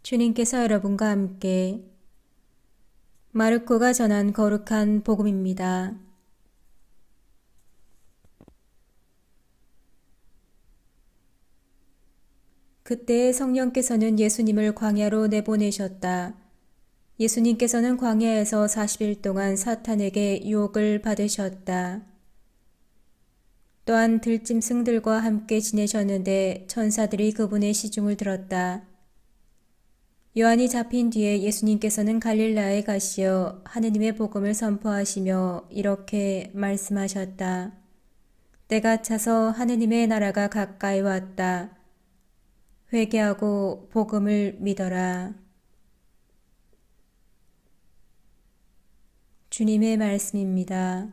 주님께서 여러분과 함께 마르코가 전한 거룩한 복음입니다. 그때 성령께서는 예수님을 광야로 내보내셨다. 예수님께서는 광야에서 40일 동안 사탄에게 유혹을 받으셨다. 또한 들짐승들과 함께 지내셨는데 천사들이 그분의 시중을 들었다. 요한이 잡힌 뒤에 예수님께서는 갈릴라에 가시어 하느님의 복음을 선포하시며 이렇게 말씀하셨다. 때가 차서 하느님의 나라가 가까이 왔다. 회개하고 복음을 믿어라. 주님의 말씀입니다.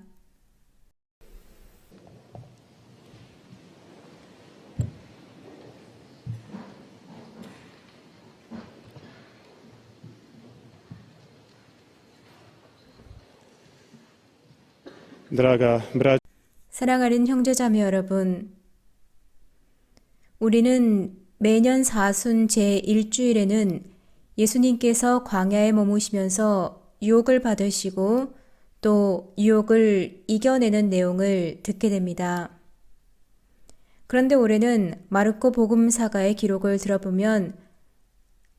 사랑하는 형제자매 여러분, 우리는 매년 사순 제1주일에는 예수님께서 광야에 머무시면서 유혹을 받으시고 또 유혹을 이겨내는 내용을 듣게 됩니다. 그런데 올해는 마르코 복음사가의 기록을 들어보면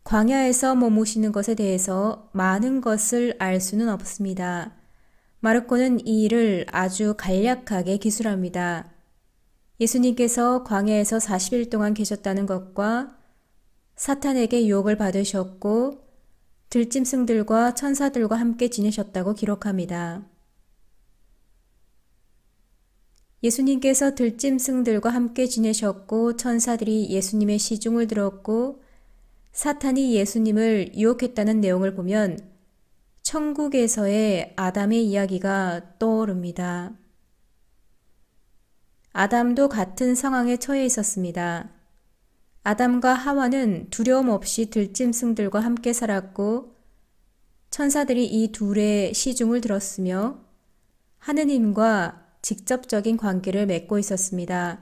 광야에서 머무시는 것에 대해서 많은 것을 알 수는 없습니다. 마르코는 이 일을 아주 간략하게 기술합니다. 예수님께서 광야에서 40일 동안 계셨다는 것과 사탄에게 유혹을 받으셨고 들짐승들과 천사들과 함께 지내셨다고 기록합니다. 예수님께서 들짐승들과 함께 지내셨고 천사들이 예수님의 시중을 들었고 사탄이 예수님을 유혹했다는 내용을 보면 천국에서의 아담의 이야기가 떠오릅니다. 아담도 같은 상황에 처해 있었습니다. 아담과 하와는 두려움 없이 들짐승들과 함께 살았고 천사들이 이 둘의 시중을 들었으며 하느님과 직접적인 관계를 맺고 있었습니다.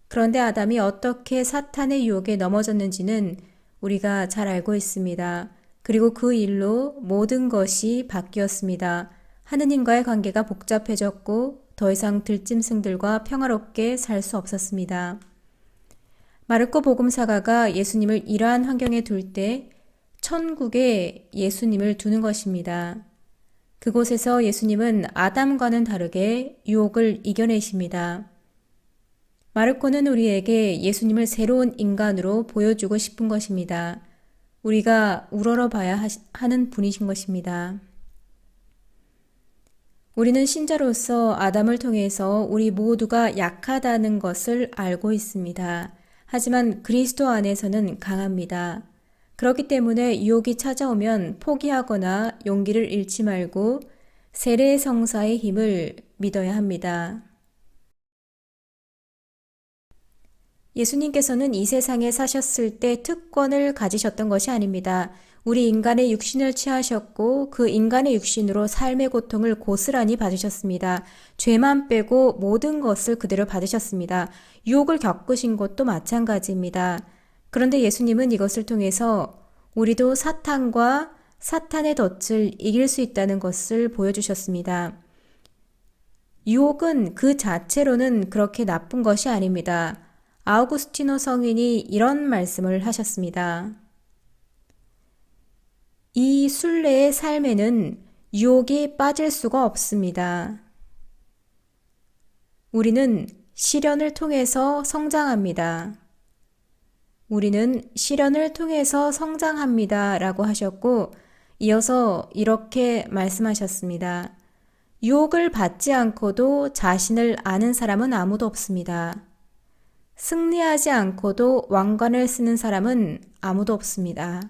그런데 아담이 어떻게 사탄의 유혹에 넘어졌는지는 우리가 잘 알고 있습니다. 그리고 그 일로 모든 것이 바뀌었습니다. 하느님과의 관계가 복잡해졌고 더 이상 들짐승들과 평화롭게 살 수 없었습니다. 마르코 복음사가가 예수님을 이러한 환경에 둘 때 천국에 예수님을 두는 것입니다. 그곳에서 예수님은 아담과는 다르게 유혹을 이겨내십니다. 마르코는 우리에게 예수님을 새로운 인간으로 보여주고 싶은 것입니다. 우리가 우러러봐야 하는 분이신 것입니다. 우리는 신자로서 아담을 통해서 우리 모두가 약하다는 것을 알고 있습니다. 하지만 그리스도 안에서는 강합니다. 그렇기 때문에 유혹이 찾아오면 포기하거나 용기를 잃지 말고 세례 성사의 힘을 믿어야 합니다. 예수님께서는 이 세상에 사셨을 때 특권을 가지셨던 것이 아닙니다. 우리 인간의 육신을 취하셨고 그 인간의 육신으로 삶의 고통을 고스란히 받으셨습니다. 죄만 빼고 모든 것을 그대로 받으셨습니다. 유혹을 겪으신 것도 마찬가지입니다. 그런데 예수님은 이것을 통해서 우리도 사탄과 사탄의 덫을 이길 수 있다는 것을 보여주셨습니다. 유혹은 그 자체로는 그렇게 나쁜 것이 아닙니다. 아우구스티노 성인이 이런 말씀을 하셨습니다. 이 순례의 삶에는 유혹이 빠질 수가 없습니다. 우리는 시련을 통해서 성장합니다. 우리는 시련을 통해서 성장합니다. 라고 하셨고 이어서 이렇게 말씀하셨습니다. 유혹을 받지 않고도 자신을 아는 사람은 아무도 없습니다. 승리하지 않고도 왕관을 쓰는 사람은 아무도 없습니다.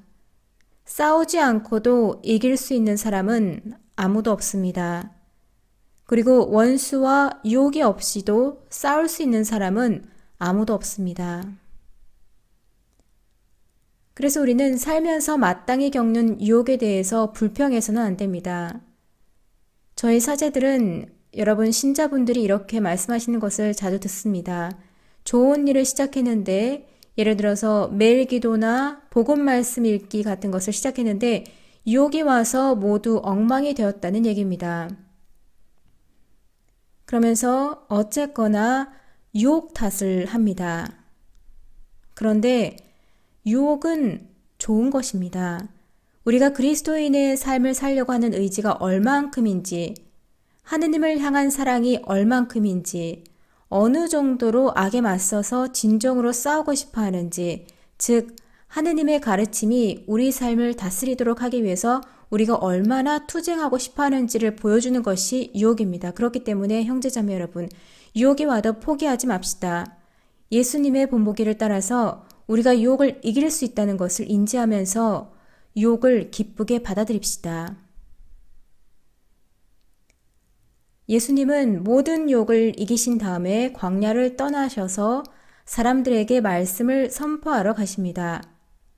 싸우지 않고도 이길 수 있는 사람은 아무도 없습니다. 그리고 원수와 유혹이 없이도 싸울 수 있는 사람은 아무도 없습니다. 그래서 우리는 살면서 마땅히 겪는 유혹에 대해서 불평해서는 안 됩니다. 저희 사제들은 여러분 신자분들이 이렇게 말씀하시는 것을 자주 듣습니다. 좋은 일을 시작했는데 예를 들어서 매일 기도나 복음 말씀 읽기 같은 것을 시작했는데 유혹이 와서 모두 엉망이 되었다는 얘기입니다. 그러면서 어쨌거나 유혹 탓을 합니다. 그런데 유혹은 좋은 것입니다. 우리가 그리스도인의 삶을 살려고 하는 의지가 얼만큼인지, 하느님을 향한 사랑이 얼만큼인지, 어느 정도로 악에 맞서서 진정으로 싸우고 싶어 하는지, 즉 하느님의 가르침이 우리 삶을 다스리도록 하기 위해서 우리가 얼마나 투쟁하고 싶어 하는지를 보여주는 것이 유혹입니다. 그렇기 때문에 형제자매 여러분, 유혹이 와도 포기하지 맙시다. 예수님의 본보기를 따라서 우리가 유혹을 이길 수 있다는 것을 인지하면서 유혹을 기쁘게 받아들입시다. 예수님은 모든 유혹을 이기신 다음에 광야를 떠나셔서 사람들에게 말씀을 선포하러 가십니다.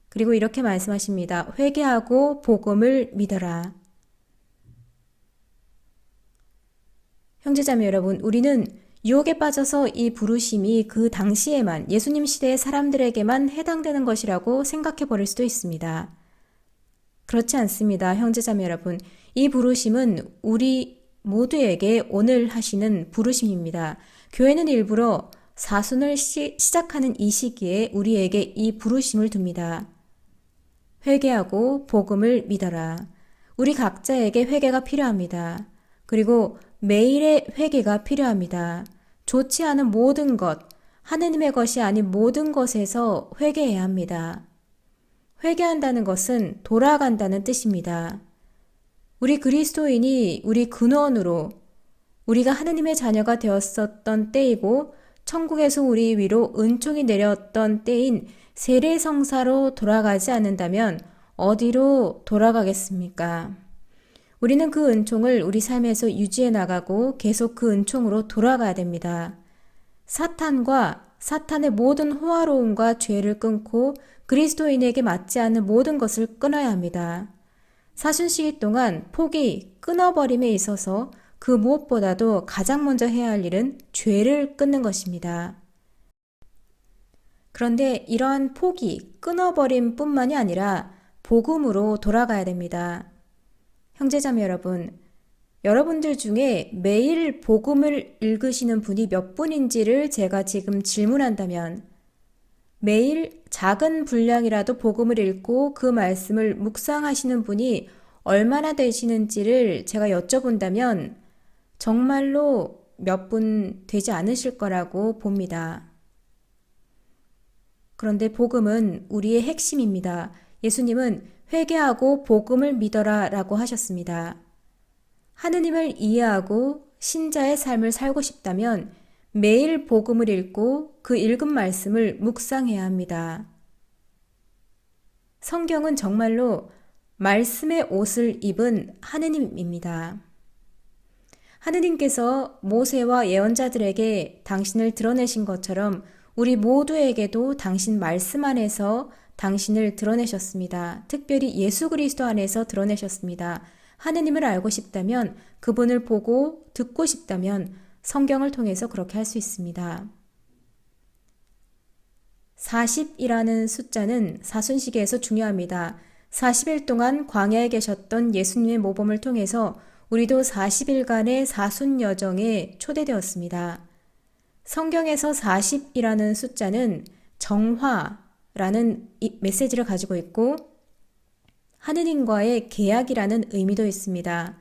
그리고 이렇게 말씀하십니다. 회개하고 복음을 믿어라. 형제자매 여러분, 우리는 유혹에 빠져서 이 부르심이 그 당시에만, 예수님 시대의 사람들에게만 해당되는 것이라고 생각해 버릴 수도 있습니다. 그렇지 않습니다. 형제자매 여러분, 이 부르심은 우리 모두에게 오늘 하시는 부르심입니다. 교회는 일부러 사순을 시작하는 이 시기에 우리에게 이 부르심을 둡니다. 회개하고 복음을 믿어라. 우리 각자에게 회개가 필요합니다. 그리고 매일의 회개가 필요합니다. 좋지 않은 모든 것, 하느님의 것이 아닌 모든 것에서 회개해야 합니다. 회개한다는 것은 돌아간다는 뜻입니다. 우리 그리스도인이 우리 근원으로 우리가 하느님의 자녀가 되었었던 때이고 천국에서 우리 위로 은총이 내렸던 때인 세례성사로 돌아가지 않는다면 어디로 돌아가겠습니까? 우리는 그 은총을 우리 삶에서 유지해 나가고 계속 그 은총으로 돌아가야 됩니다. 사탄과 사탄의 모든 호화로움과 죄를 끊고 그리스도인에게 맞지 않는 모든 것을 끊어야 합니다. 사순시기 동안 폭이 끊어버림에 있어서 그 무엇보다도 가장 먼저 해야 할 일은 죄를 끊는 것입니다. 그런데 이러한 폭이 끊어버림 뿐만이 아니라 복음으로 돌아가야 됩니다. 형제자매 여러분, 여러분들 중에 매일 복음을 읽으시는 분이 몇 분인지를 제가 지금 질문한다면 매일 작은 분량이라도 복음을 읽고 그 말씀을 묵상하시는 분이 얼마나 되시는지를 제가 여쭤본다면 정말로 몇 분 되지 않으실 거라고 봅니다. 그런데 복음은 우리의 핵심입니다. 예수님은 회개하고 복음을 믿어라 라고 하셨습니다. 하느님을 이해하고 신자의 삶을 살고 싶다면 매일 복음을 읽고 그 읽은 말씀을 묵상해야 합니다. 성경은 정말로 말씀의 옷을 입은 하느님입니다. 하느님께서 모세와 예언자들에게 당신을 드러내신 것처럼 우리 모두에게도 당신 말씀 안에서 당신을 드러내셨습니다. 특별히 예수 그리스도 안에서 드러내셨습니다. 하느님을 알고 싶다면, 그분을 보고 듣고 싶다면 성경을 통해서 그렇게 할 수 있습니다. 40이라는 숫자는 사순시기에서 중요합니다. 40일 동안 광야에 계셨던 예수님의 모범을 통해서 우리도 40일간의 사순 여정에 초대되었습니다. 성경에서 40이라는 숫자는 정화라는 메시지를 가지고 있고 하느님과의 계약이라는 의미도 있습니다.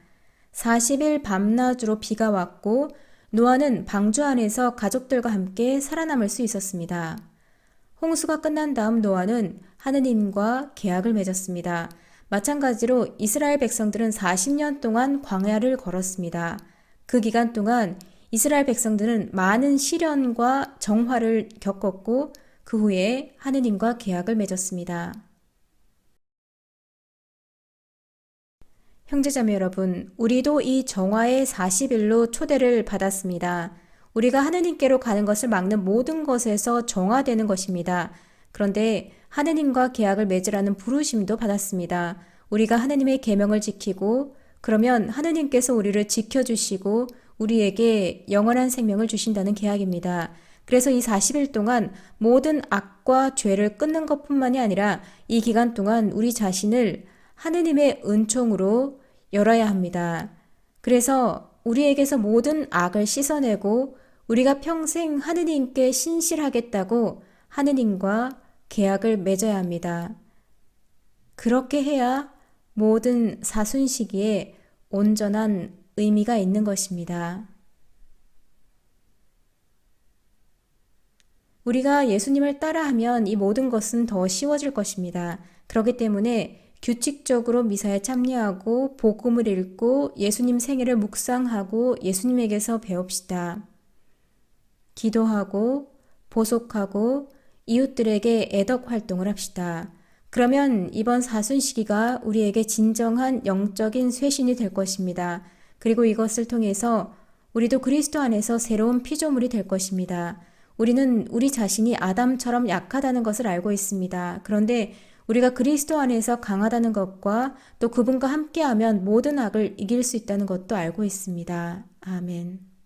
40일 밤낮으로 비가 왔고 노아는 방주 안에서 가족들과 함께 살아남을 수 있었습니다. 홍수가 끝난 다음 노아는 하느님과 계약을 맺었습니다. 마찬가지로 이스라엘 백성들은 40년 동안 광야를 걸었습니다. 그 기간 동안 이스라엘 백성들은 많은 시련과 정화를 겪었고 그 후에 하느님과 계약을 맺었습니다. 형제자매 여러분, 우리도 이 정화의 40일로 초대를 받았습니다. 우리가 하느님께로 가는 것을 막는 모든 것에서 정화되는 것입니다. 그런데 하느님과 계약을 맺으라는 부르심도 받았습니다. 우리가 하느님의 계명을 지키고 그러면 하느님께서 우리를 지켜주시고 우리에게 영원한 생명을 주신다는 계약입니다. 그래서 이 40일 동안 모든 악과 죄를 끊는 것뿐만이 아니라 이 기간 동안 우리 자신을 하느님의 은총으로 열어야 합니다. 그래서 우리에게서 모든 악을 씻어내고 우리가 평생 하느님께 신실하겠다고 하느님과 계약을 맺어야 합니다. 그렇게 해야 모든 사순시기에 온전한 의미가 있는 것입니다. 우리가 예수님을 따라하면 이 모든 것은 더 쉬워질 것입니다. 그렇기 때문에 규칙적으로 미사에 참여하고 복음을 읽고 예수님 생애를 묵상하고 예수님에게서 배웁시다. 기도하고 보속하고 이웃들에게 애덕 활동을 합시다. 그러면 이번 사순시기가 우리에게 진정한 영적인 쇄신이 될 것입니다. 그리고 이것을 통해서 우리도 그리스도 안에서 새로운 피조물이 될 것입니다. 우리는 우리 자신이 아담처럼 약하다는 것을 알고 있습니다. 그런데 우리가 그리스도 안에서 강하다는 것과 또 그분과 함께하면 모든 악을 이길 수 있다는 것도 알고 있습니다. 아멘.